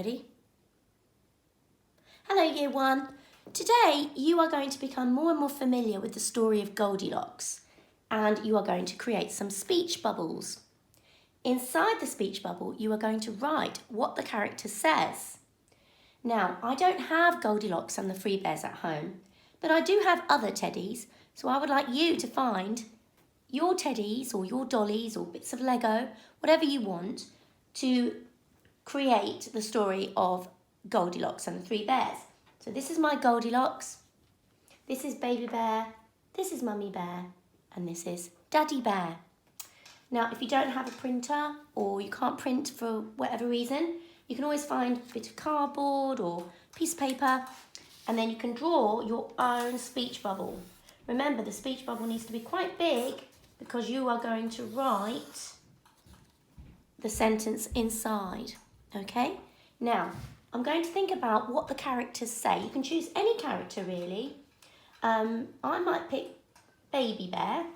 Ready? Hello Year 1. Today you are going to become more and more familiar with the story of Goldilocks, and you are going to create some speech bubbles. Inside the speech bubble you are going to write what the character says. Now, I don't have Goldilocks and the Three Bears at home, but I do have other teddies, so I would like you to find your teddies or your dollies or bits of Lego, whatever you want, to create the story of Goldilocks and the Three Bears. So this is my Goldilocks, this is Baby Bear, this is Mummy Bear, and this is Daddy Bear. Now, if you don't have a printer or you can't print for whatever reason, you can always find a bit of cardboard or piece of paper, and then you can draw your own speech bubble. Remember, the speech bubble needs to be quite big because you are going to write the sentence inside, okay? Now, I'm going to think about what the characters say. You can choose any character, really. I might pick Baby Bear,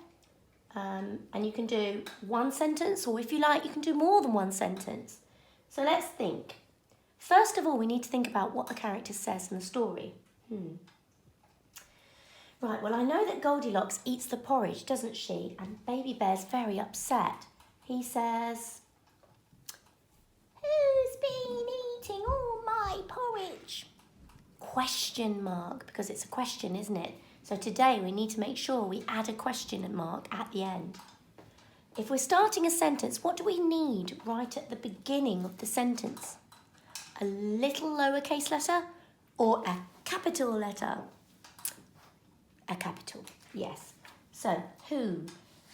and you can do one sentence, or if you like, you can do more than one sentence. So let's think. First of all, we need to think about what the character says in the story. Right, well, I know that Goldilocks eats the porridge, doesn't she? And Baby Bear's very upset. He says, "Who's been eating all my porridge?" Question mark, because it's a question, isn't it? So today we need to make sure we add a question mark at the end. If we're starting a sentence, what do we need right at the beginning of the sentence? A little lowercase letter or a capital letter? A capital, yes. So, who?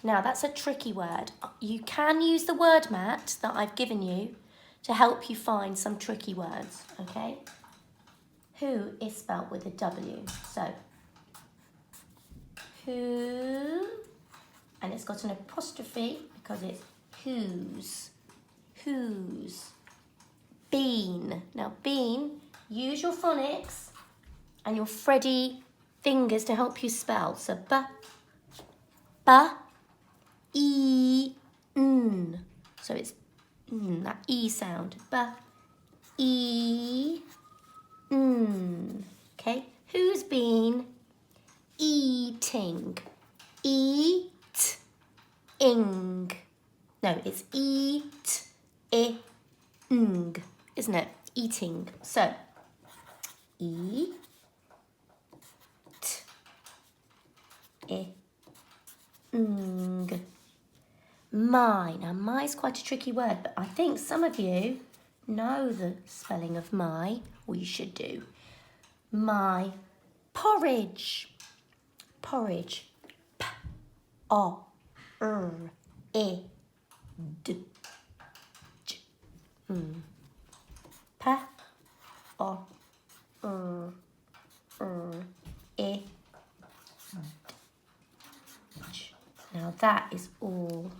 Now, that's a tricky word. You can use the word mat that I've given you to help you find some tricky words, okay? Who is spelt with a W. So, who, and it's got an apostrophe because it's whose. Whose. Bean. Now, bean, use your phonics and your Freddy fingers to help you spell. So, e, n. So it's that E sound. E, n. Okay, who's been eating? Eat-ing. No, it's eat-ing, isn't it? Eating. So, e, ing. My. Now, my is quite a tricky word, but I think some of you know the spelling of my, or you should do. My porridge. Porridge. P-O-R-I-D-G. P-O-R-I-D. Now that is all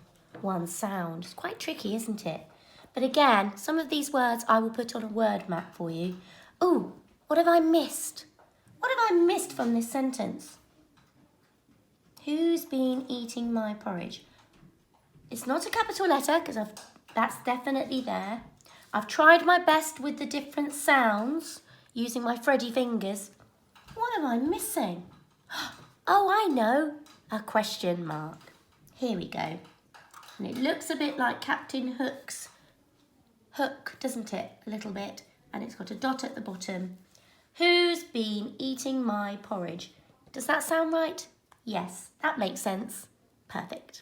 one sound. It's quite tricky, isn't it? But again, some of these words I will put on a word map for you. Ooh, what have I missed? What have I missed from this sentence? Who's been eating my porridge? It's not a capital letter because that's definitely there. I've tried my best with the different sounds using my Freddy fingers. What am I missing? Oh, I know. A question mark. Here we go. And it looks a bit like Captain Hook's hook, doesn't it? A little bit. And it's got a dot at the bottom. Who's been eating my porridge? Does that sound right? Yes, that makes sense. Perfect.